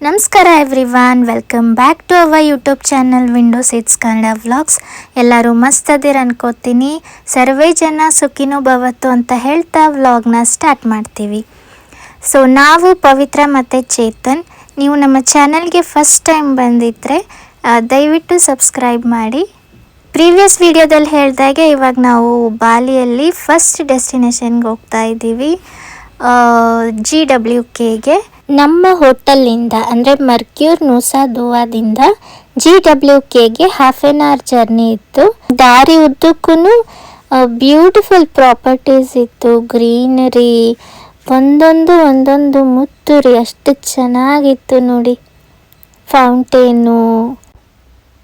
ನಮಸ್ಕಾರ everyone, welcome back to our YouTube channel windows it's Kannada vlogs. ಎಲ್ಲರೂ ಮಸ್ತ್ ಅದಿರ ಅನ್ಕೋತೀನಿ. ಸರ್ವೇ ಜನ ಸುಖಿನೋ ಭವತ್ತು ಅಂತ ಹೇಳ್ತಾ ವ್ಲಾಗ್ನ ಸ್ಟಾರ್ಟ್ ಮಾಡ್ತೀವಿ. ಸೊ ನಾವು ಪವಿತ್ರ ಮತ್ತು ಚೇತನ್. ನೀವು ನಮ್ಮ ಚಾನಲ್ಗೆ ಫಸ್ಟ್ ಟೈಮ್ ಬಂದಿದ್ದರೆ ದಯವಿಟ್ಟು ಸಬ್ಸ್ಕ್ರೈಬ್ ಮಾಡಿ. ಪ್ರೀವಿಯಸ್ ವಿಡಿಯೋದಲ್ಲಿ ಹೇಳಿದಾಗೆ ಇವಾಗ ನಾವು ಬಾಲಿಯಲ್ಲಿ ಫಸ್ಟ್ ಡೆಸ್ಟಿನೇಷನ್ಗೆ ಹೋಗ್ತಾ ಇದ್ದೀವಿ, GWKಗೆ. ನಮ್ಮ ಹೋಟೆಲಿಂದ ಅಂದರೆ ಮರ್ಕ್ಯೂರ್ ನೂಸಾ ದುವಾದಿಂದ GWKಗೆ ಹಾಫ್ ಆನ್ ಅವರ್ ಜರ್ನಿ ಇತ್ತು. ದಾರಿ ಉದ್ದಕ್ಕೂ ಬ್ಯೂಟಿಫುಲ್ ಪ್ರಾಪರ್ಟೀಸ್ ಇತ್ತು, ಗ್ರೀನರಿ, ಒಂದೊಂದು ಮುತ್ತು ರೀ, ಅಷ್ಟು ಚೆನ್ನಾಗಿತ್ತು ನೋಡಿ. Fountain,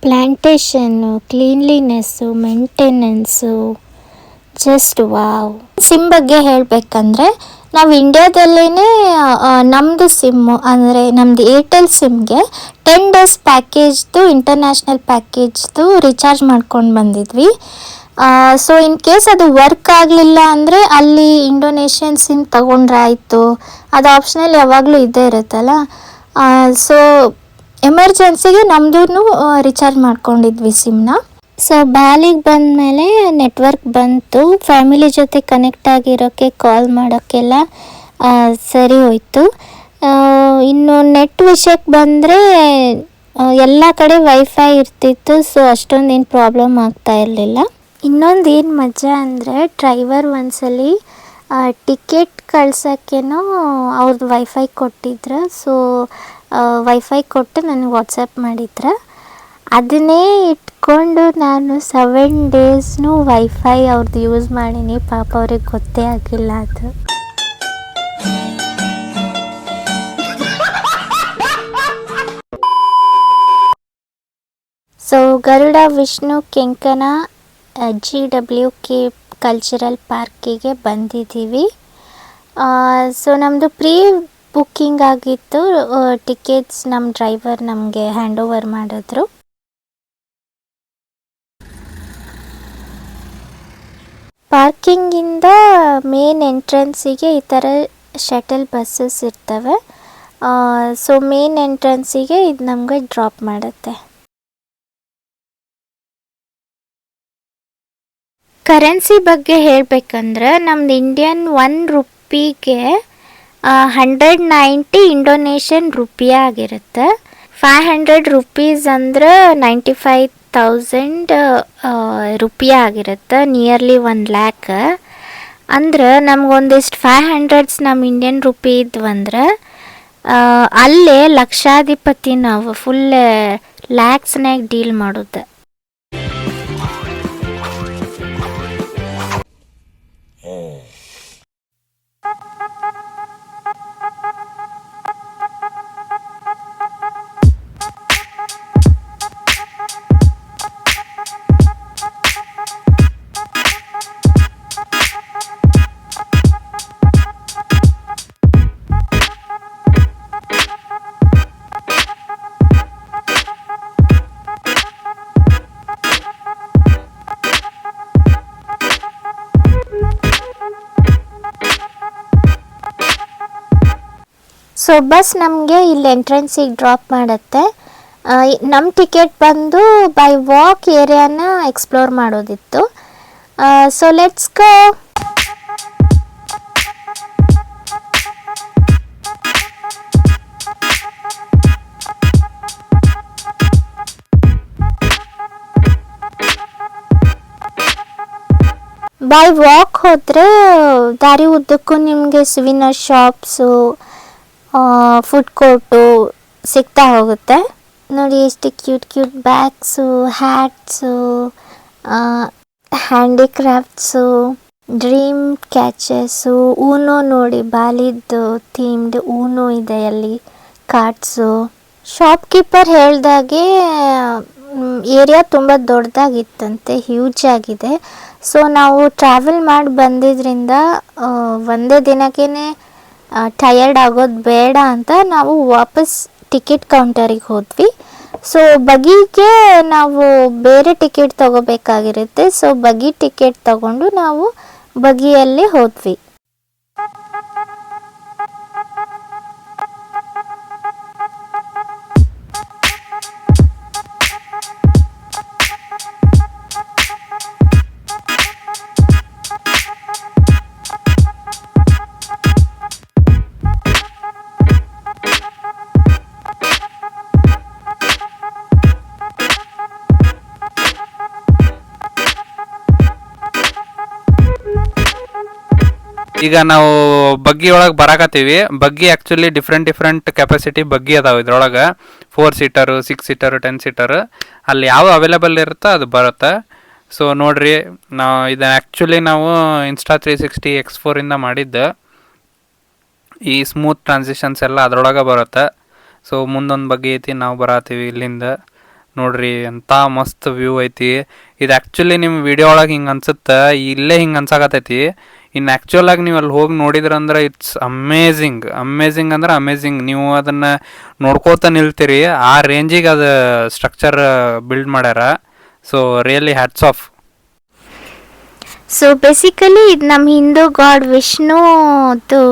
plantation, cleanliness, maintenance, just wow. Sim ಬಗ್ಗೆ ಹೇಳಬೇಕಂದ್ರೆ ನಾವು ಇಂಡಿಯಾದಲ್ಲೇ ನಮ್ಮದು ಸಿಮ್ಮು ಅಂದರೆ ನಮ್ಮದು ಏರ್ಟೆಲ್ ಸಿಮ್ಗೆ 10 days ಪ್ಯಾಕೇಜ್ದು, ಇಂಟರ್ನ್ಯಾಷನಲ್ ಪ್ಯಾಕೇಜ್ದು ರಿಚಾರ್ಜ್ ಮಾಡ್ಕೊಂಡು ಬಂದಿದ್ವಿ. ಸೊ ಇನ್ ಕೇಸ್ ಅದು ವರ್ಕ್ ಆಗಲಿಲ್ಲ ಅಂದರೆ ಅಲ್ಲಿ ಇಂಡೋನೇಷಿಯನ್ ಸಿಮ್ ತೊಗೊಂಡ್ರೆ ಆಯಿತು, ಅದು ಆಪ್ಷನಲ್ ಯಾವಾಗಲೂ ಇದ್ದೇ ಇರುತ್ತಲ್ಲ. ಸೊ ಎಮರ್ಜೆನ್ಸಿಗೆ ನಮ್ಮದೂ ರಿಚಾರ್ಜ್ ಮಾಡ್ಕೊಂಡಿದ್ವಿ ಸಿಮ್ನ. ಸೊ ಬಾಲಿಗೆ ಬಂದಮೇಲೆ ನೆಟ್ವರ್ಕ್ ಬಂತು, ಫ್ಯಾಮಿಲಿ ಜೊತೆ ಕನೆಕ್ಟ್ ಆಗಿರೋಕ್ಕೆ ಕಾಲ್ ಮಾಡೋಕ್ಕೆಲ್ಲ ಸರಿ ಹೋಯಿತು. ಇನ್ನು ನೆಟ್ ವಿಷಯಕ್ಕೆ ಬಂದರೆ ಎಲ್ಲ ಕಡೆ ವೈಫೈ ಇರ್ತಿತ್ತು, ಸೊ ಅಷ್ಟೊಂದೇನು ಪ್ರಾಬ್ಲಮ್ ಆಗ್ತಾ ಇರಲಿಲ್ಲ. ಇನ್ನೊಂದು ಏನು ಮಜಾ ಅಂದರೆ ಡ್ರೈವರ್ ಒಂದ್ಸಲಿ ಟಿಕೆಟ್ ಕಳ್ಸೋಕ್ಕೇನೋ ಅವ್ರದ್ದು ವೈಫೈ ಕೊಟ್ಟಿದ್ರು. ಸೊ ವೈಫೈ ಕೊಟ್ಟು ನನಗೆ ವಾಟ್ಸಪ್ ಮಾಡಿದ್ರು. ಅದನ್ನೇ ಇಟ್ಕೊಂಡು ನಾನು 7 days ವೈಫೈ ಅವ್ರದ್ದು ಯೂಸ್ ಮಾಡೀನಿ. ಪಾಪ ಅವ್ರಿಗೆ ಗೊತ್ತೇ ಆಗಿಲ್ಲ ಅದು. So Garuda Vishnu Kencana GWK cultural ಪಾರ್ಕಿಗೆ ಬಂದಿದ್ದೀವಿ. ಸೊ ನಮ್ಮದು ಪ್ರೀ ಬುಕ್ಕಿಂಗ್ ಆಗಿತ್ತು. ಟಿಕೆಟ್ಸ್ ನಮ್ಮ ಡ್ರೈವರ್ ನಮಗೆ ಹ್ಯಾಂಡ್ ಓವರ್ ಮಾಡಿದ್ರು. ಪಾರ್ಕಿಂಗಿಂದ ಮೇನ್ ಎಂಟ್ರೆನ್ಸಿಗೆ ಈ ಥರ ಶಟಲ್ ಬಸ್ಸಸ್ ಇರ್ತವೆ. ಸೊ ಮೇನ್ ಎಂಟ್ರೆನ್ಸಿಗೆ ಇದು ನಮಗೆ ಡ್ರಾಪ್ ಮಾಡುತ್ತೆ. ಕರೆನ್ಸಿ ಬಗ್ಗೆ ಹೇಳಬೇಕಂದ್ರೆ ನಮ್ದು ಇಂಡಿಯನ್ 1 ರೂಪಿಗೆ 190 ಇಂಡೋನೇಷಿಯನ್ ರೂಪಾಯಿ ಆಗಿರುತ್ತೆ. 500 ರೂಪೀಸ್ ಅಂದ್ರೆ 95,000 ರೂಪಾಯಿ ಆಗಿರುತ್ತೆ, ನಿಯರ್ಲಿ 1 lakh. ಅಂದ್ರೆ ನಮಗೊಂದಿಷ್ಟು 500s ನಮ್ಮ ಇಂಡಿಯನ್ ರೂಪಿ ಇದ್ವಂದ್ರೆ ಅಲ್ಲೇ ಲಕ್ಷಾಧಿಪತಿ ನಾವು, ಫುಲ್ ಲ್ಯಾಕ್ಸ್ನಾಗ ಡೀಲ್ ಮಾಡೋದು. ಸೊ ಬಸ್ ನಮಗೆ ಇಲ್ಲಿ ಎಂಟ್ರೆನ್ಸಿಗೆ ಡ್ರಾಪ್ ಮಾಡುತ್ತೆ. ನಮ್ಮ ಟಿಕೆಟ್ ಬಂದು ಬೈ ವಾಕ್ ಏರಿಯಾನ ಎಕ್ಸ್ಪ್ಲೋರ್ ಮಾಡೋದಿತ್ತು. So let's go. By walk ಹೋದರೆ ದಾರಿ ಉದ್ದಕ್ಕೂ ನಿಮಗೆ ಸುವಿನರ್ ಶಾಪ್ಸು, ಫುಡ್ ಕೋರ್ಟು ಸಿಗ್ತಾ ಹೋಗುತ್ತೆ. ನೋಡಿ ಎಷ್ಟು ಕ್ಯೂಟ್ ಕ್ಯೂಟ್ ಬ್ಯಾಗ್ಸು, ಹ್ಯಾಟ್ಸು, ಹ್ಯಾಂಡಿಕ್ರಾಫ್ಟ್ಸು, ಡ್ರೀಮ್ ಕ್ಯಾಚಸ್ಸು, ಊನೋ ನೋಡಿ ಬಾಲಿದ್ದು ಥೀಮ್ಡ್ ಊನೋ ಇದೆ ಅಲ್ಲಿ, ಕಾರ್ಡ್ಸು. ಶಾಪ್ಕೀಪರ್ ಹೇಳ್ದಾಗೆ ಏರಿಯಾ ತುಂಬ ದೊಡ್ಡದಾಗಿತ್ತಂತೆ, ಹ್ಯೂಜ್ ಆಗಿದೆ. ಸೊ ನಾವು ಟ್ರಾವೆಲ್ ಮಾಡಿ ಬಂದಿದ್ದರಿಂದ ಒಂದೇ ದಿನಕ್ಕೇ ಟಯರ್ಡ್ ಆಗೋದು ಬೇಡ ಅಂತ ನಾವು ವಾಪಸ್ ಟಿಕೆಟ್ ಕೌಂಟರಿಗೆ ಹೋದ್ವಿ. ಸೊ ಬಗಿಗೆ ನಾವು ಬೇರೆ ಟಿಕೆಟ್ ತಗೋಬೇಕಾಗಿರುತ್ತೆ. ಸೊ ಬಗಿ ಟಿಕೆಟ್ ತಗೊಂಡು ನಾವು ಬಗಿಯಲ್ಲಿ ಹೋದ್ವಿ. ಈಗ ನಾವು ಬಗ್ಗಿ ಒಳಗೆ ಬರಾಕತ್ತೀವಿ. ಬಗ್ಗಿ ಆ್ಯಕ್ಚುಲಿ ಡಿಫ್ರೆಂಟ್ ಕೆಪಾಸಿಟಿ ಬಗ್ಗಿ ಅದಾವೆ ಇದ್ರೊಳಗೆ. 4 ಸೀಟರು, 6 ಸೀಟರು, 10 ಸೀಟರು, ಅಲ್ಲಿ ಯಾವ ಅವೈಲೇಬಲ್ ಇರುತ್ತೋ ಅದು ಬರುತ್ತೆ. ಸೊ ನೋಡಿರಿ, ಇದು ಆ್ಯಕ್ಚುಲಿ ನಾವು Insta360 X4 ಮಾಡಿದ್ದು. ಈ ಸ್ಮೂತ್ ಟ್ರಾನ್ಸಿಷನ್ಸ್ ಎಲ್ಲ ಅದ್ರೊಳಗೆ ಬರುತ್ತೆ. ಸೊ ಮುಂದೊಂದು ಬಗ್ಗಿ ಐತಿ, ನಾವು ಬರತ್ತೀವಿ ಇಲ್ಲಿಂದ. ನೋಡ್ರಿ ಎಂಥ ಮಸ್ತ್ ವ್ಯೂ ಐತಿ. ಇದು ಆ್ಯಕ್ಚುಲಿ ನಿಮ್ಮ ವಿಡಿಯೋ ಒಳಗೆ ಹಿಂಗೆ ಅನ್ಸುತ್ತೆ, ಇಲ್ಲೇ ಹಿಂಗೆ ಅನ್ಸಾಕತ್ತೈತಿ. ಇನ್ನು ಆ್ಯಕ್ಚುಲಾಗಿ ನೀವು ಅಲ್ಲಿ ಹೋಗಿ ನೋಡಿದ್ರಂದ್ರೆ ಇಟ್ಸ್ ಅಮೇಝಿಂಗ್ ಅಂದ್ರೆ ಅಮೇಝಿಂಗ್. ನೀವು ಅದನ್ನು ನೋಡ್ಕೋತ ನಿಲ್ತೀರಿ, ಆ ರೇಂಜಿಗೆ ಅದು ಸ್ಟ್ರಕ್ಚರ್ ಬಿಲ್ಡ್ ಮಾಡ್ಯಾರ. So really hats off. So basically ಇದು ನಮ್ಮ ಹಿಂದೂ ಗಾಡ್ ವಿಷ್ಣುದು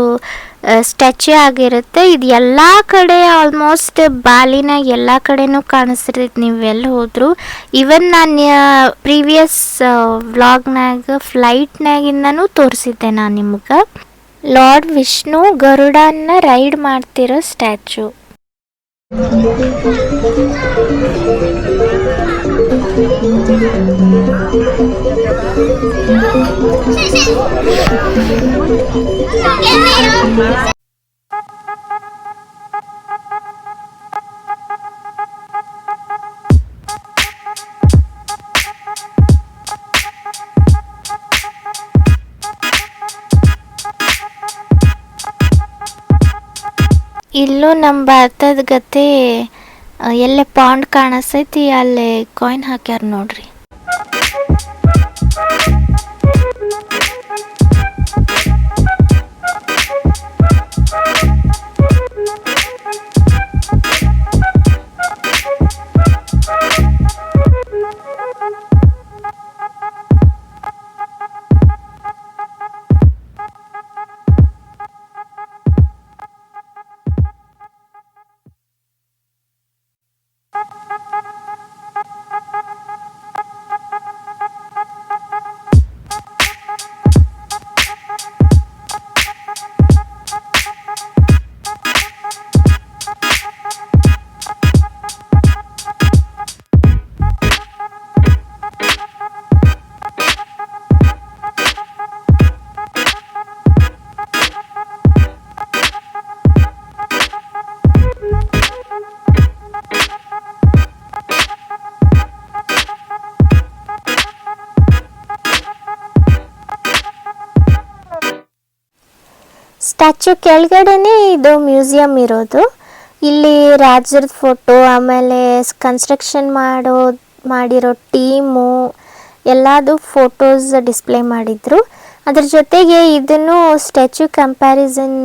ಸ್ಟ್ಯಾಚ್ಯೂ ಆಗಿರುತ್ತೆ. ಇದು ಎಲ್ಲ ಕಡೆ ಆಲ್ಮೋಸ್ಟ್ ಬಾಲಿನಾಗ ಎಲ್ಲ ಕಡೆನೂ ಕಾಣಿಸ್ತಿರ್ತೈತೆ ನೀವು ಎಲ್ಲಿ ಹೋದ್ರು. ಈವನ್ ನಾನು ಪ್ರೀವಿಯಸ್ ವ್ಲಾಗ್ನಾಗ ಫ್ಲೈಟ್ನಾಗಿಂದನೂ ತೋರಿಸಿದ್ದೆ ನಾನು ನಿಮ್ಗೆ. ಲಾರ್ಡ್ ವಿಷ್ಣು ಗರುಡನ್ನ ರೈಡ್ ಮಾಡ್ತಿರೋ ಸ್ಟ್ಯಾಚ್ಯೂ. ಇಲ್ಲೂ ನಮ್ಮ ಭಾರತದ ಗತೆ ಎಲ್ಲೇ ಪಾಂಡ್ ಕಾಣಿಸ್ತೈತಿ, ಅಲ್ಲೇ ಕಾಯಿನ್ ಹಾಕ್ಯಾರ ನೋಡ್ರಿ. ಸ್ಟ್ಯಾಚ್ಯೂ ಕೆಳಗಡೆನೇ ಇದು ಮ್ಯೂಸಿಯಂ ಇರೋದು. ಇಲ್ಲಿ ರಾಜರ ಫೋಟೋ, ಆಮೇಲೆ ಕನ್ಸ್ಟ್ರಕ್ಷನ್ ಮಾಡಿರೋ ಟೀಮು ಎಲ್ಲದು ಫೋಟೋಸ್ ಡಿಸ್ಪ್ಲೇ ಮಾಡಿದ್ರು. ಅದ್ರ ಜೊತೆಗೆ ಇದನ್ನು ಸ್ಟ್ಯಾಚ್ಯೂ ಕಂಪ್ಯಾರಿಸನ್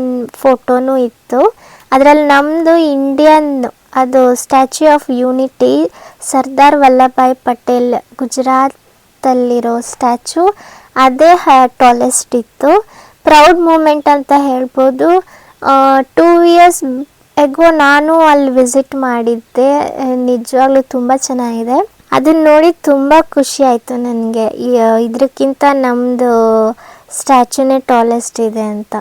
ಫೋಟೋನೂ ಇತ್ತು. ಅದರಲ್ಲಿ ನಮ್ಮದು ಇಂಡಿಯನ್ ಅದು Statue of Unity, Sardar Vallabhbhai Patel ಗುಜರಾತಲ್ಲಿರೋ ಸ್ಟ್ಯಾಚ್ಯೂ, ಅದೇ ಟಾಲೆಸ್ಟ್ ಇತ್ತು. ಪ್ರೌಡ್ ಮೂಮೆಂಟ್ ಅಂತ ಹೇಳ್ಬೋದು. 2 years ಎಗೋ ನಾನು ಅಲ್ಲಿ ವಿಸಿಟ್ ಮಾಡಿದ್ದೆ. ನಿಜವಾಗ್ಲೂ ತುಂಬ ಚೆನ್ನಾಗಿದೆ. ಅದನ್ನ ನೋಡಿ ತುಂಬ ಖುಷಿ ಆಯಿತು ನನಗೆ. ಇದಕ್ಕಿಂತ ನಮ್ಮದು ಸ್ಟ್ಯಾಚ್ಯೂನೇ ಟಾಲೆಸ್ಟ್ ಇದೆ ಅಂತ.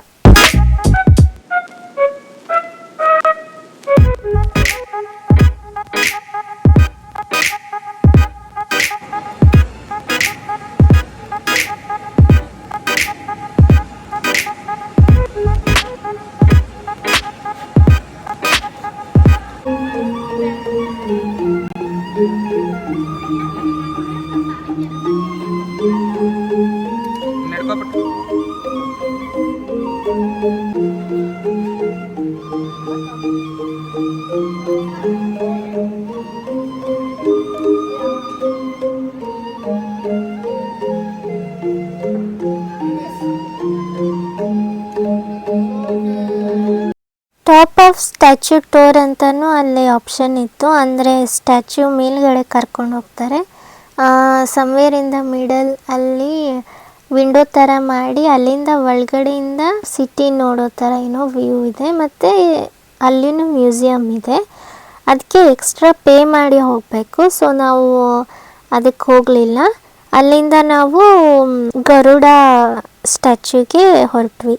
ಆಫ್ ಸ್ಟ್ಯಾಚ್ಯೂ ಟೂರ್ ಅಂತಲೂ ಅಲ್ಲಿ ಆಪ್ಷನ್ ಇತ್ತು. ಅಂದರೆ ಸ್ಟ್ಯಾಚ್ಯೂ ಮೇಲ್ಗಡೆ ಕರ್ಕೊಂಡು ಹೋಗ್ತಾರೆ. ಸಮ್ವೇರ್ ಇನ್ ದ ಮಿಡಲ್ ಅಲ್ಲಿ ವಿಂಡೋ ಥರ ಮಾಡಿ ಅಲ್ಲಿಂದ ಒಳಗಡೆಯಿಂದ ಸಿಟಿ ನೋಡೋ ಥರ ಏನೋ ವ್ಯೂ ಇದೆ. ಮತ್ತು ಅಲ್ಲಿನೂ ಮ್ಯೂಸಿಯಮ್ ಇದೆ. ಅದಕ್ಕೆ ಎಕ್ಸ್ಟ್ರಾ ಪೇ ಮಾಡಿ ಹೋಗಬೇಕು. ಸೊ ನಾವು ಅದಕ್ಕೆ ಹೋಗಲಿಲ್ಲ. ಅಲ್ಲಿಂದ ನಾವು ಗರುಡ ಸ್ಟ್ಯಾಚ್ಯೂಗೆ ಹೊರಟ್ವಿ.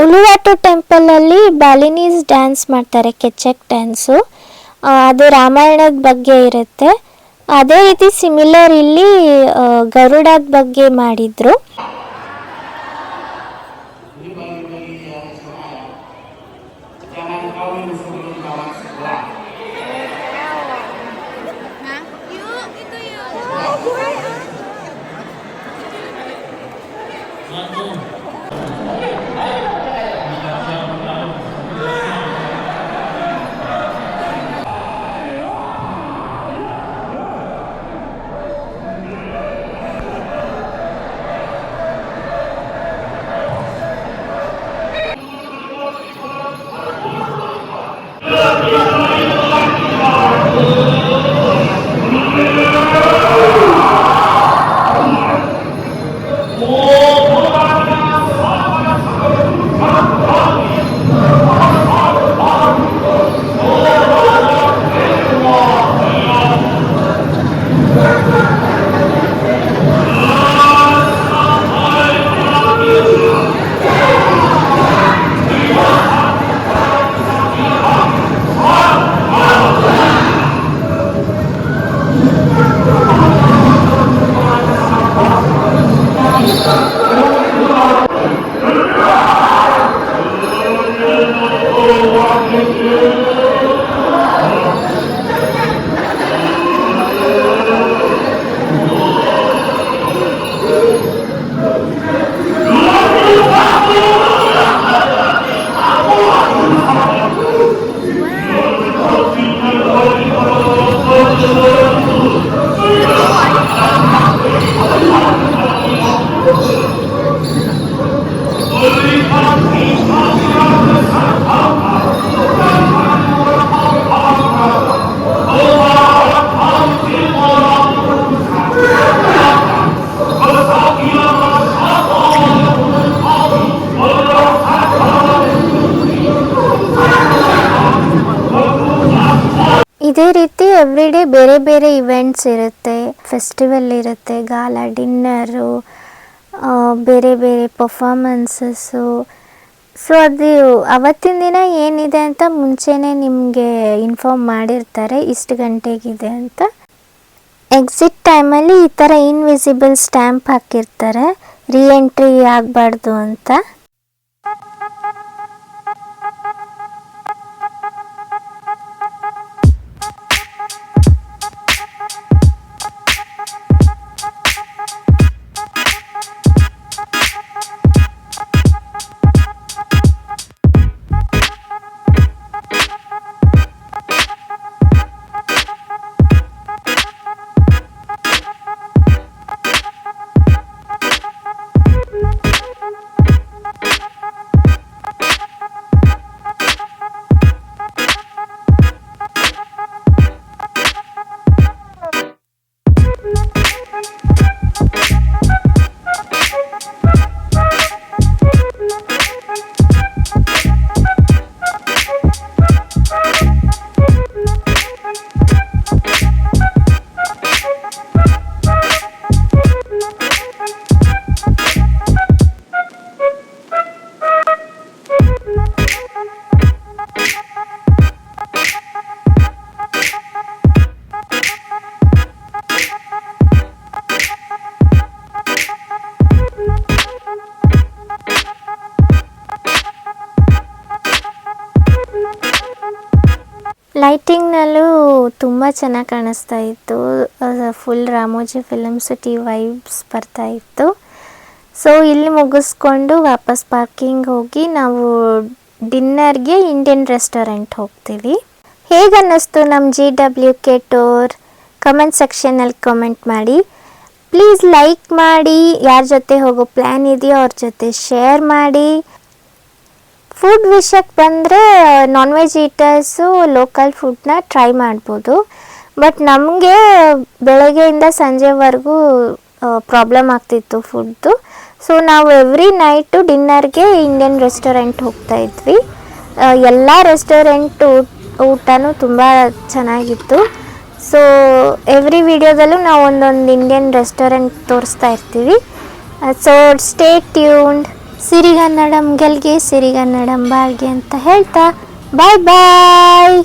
ಉಲುವಾಟು ಟೆಂಪಲಲ್ಲಿ ಬಾಲಿನೀಸ್ ಡ್ಯಾನ್ಸ್ ಮಾಡ್ತಾರೆ, ಕೆಚಕ್ ಡ್ಯಾನ್ಸು. ಅದು ರಾಮಾಯಣದ ಬಗ್ಗೆ ಇರುತ್ತೆ. ಅದೇ ರೀತಿ ಸಿಮಿಲರ್ ಇಲ್ಲಿ ಗರುಡದ ಬಗ್ಗೆ ಮಾಡಿದ್ರು. ಇದೇ ರೀತಿ ಎವ್ರಿಡೇ ಬೇರೆ ಬೇರೆ ಇವೆಂಟ್ಸ್ ಇರುತ್ತೆ, ಫೆಸ್ಟಿವಲ್ ಇರುತ್ತೆ, ಗಾಲಾ ಡಿನ್ನರು, ಬೇರೆ ಬೇರೆ ಪರ್ಫಾರ್ಮೆನ್ಸಸ್ಸು. ಸೊ ಅದು ಅವತ್ತಿನ ದಿನ ಏನಿದೆ ಅಂತ ಮುಂಚೆನೇ ನಿಮಗೆ ಇನ್ಫಾರ್ಮ್ ಮಾಡಿರ್ತಾರೆ, ಇಷ್ಟು ಗಂಟೆಗಿದೆ ಅಂತ. ಎಕ್ಸಿಟ್ ಟೈಮಲ್ಲಿ ಈ ಥರ ಇನ್ವಿಸಿಬಲ್ ಸ್ಟ್ಯಾಂಪ್ ಹಾಕಿರ್ತಾರೆ, ರೀ ಎಂಟ್ರಿ ಆಗಬಾರ್ದು ಅಂತ. ಲೈಟಿಂಗ್ನಲ್ಲೂ ತುಂಬ ಚೆನ್ನಾಗಿ ಕಾಣಿಸ್ತಾ ಇತ್ತು, full Ramoji film city vibes ಬರ್ತಾ ಇತ್ತು. ಸೊ ಇಲ್ಲಿ ಮುಗಿಸ್ಕೊಂಡು ವಾಪಸ್ ಪಾರ್ಕಿಂಗ್ ಹೋಗಿ ನಾವು ಡಿನ್ನರ್ಗೆ ಇಂಡಿಯನ್ ರೆಸ್ಟೋರೆಂಟ್ ಹೋಗ್ತೀವಿ. ಹೇಗೆ ಅನ್ನಿಸ್ತು ನಮ್ಮ GWK ಟೂರ್? ಕಮೆಂಟ್ ಸೆಕ್ಷನಲ್ಲಿ ಕಮೆಂಟ್ ಮಾಡಿ. ಪ್ಲೀಸ್ ಲೈಕ್ ಮಾಡಿ, ಯಾರ ಜೊತೆ ಹೋಗೋ ಪ್ಲ್ಯಾನ್ ಇದೆಯೋ ಅವ್ರ ಜೊತೆ ಶೇರ್ ಮಾಡಿ. ಫುಡ್ ವಿಷಯಕ್ಕೆ ಬಂದರೆ ನಾನ್ ವೆಜ್ ಈಟರ್ಸು ಲೋಕಲ್ ಫುಡ್ನ ಟ್ರೈ ಮಾಡ್ಬೋದು. ಬಟ್ ನಮಗೆ ಬೆಳಗ್ಗೆಯಿಂದ ಸಂಜೆವರೆಗೂ ಪ್ರಾಬ್ಲಮ್ ಆಗ್ತಿತ್ತು ಫುಡ್ದು. ಸೊ ನಾವು ಎವ್ರಿ ನೈಟು ಡಿನ್ನರ್ಗೆ ಇಂಡಿಯನ್ ರೆಸ್ಟೋರೆಂಟ್ ಹೋಗ್ತಾ ಇದ್ವಿ. ಎಲ್ಲ ರೆಸ್ಟೋರೆಂಟ್ ಊಟನೂ ತುಂಬ ಚೆನ್ನಾಗಿತ್ತು. ಸೊ ಎವ್ರಿ ವಿಡಿಯೋದಲ್ಲೂ ನಾವು ಒಂದೊಂದು ಇಂಡಿಯನ್ ರೆಸ್ಟೋರೆಂಟ್ ತೋರಿಸ್ತಾ ಇರ್ತೀವಿ. So stay tuned. ಸಿರಿಗನ್ನಡಂ ಗೆಲ್ಗೆ, ಸಿರಿಗನ್ನಡಂ ಬಾಳ್ಗೆ ಅಂತ ಹೇಳ್ತಾ ಬಾಯ್ ಬಾಯ್.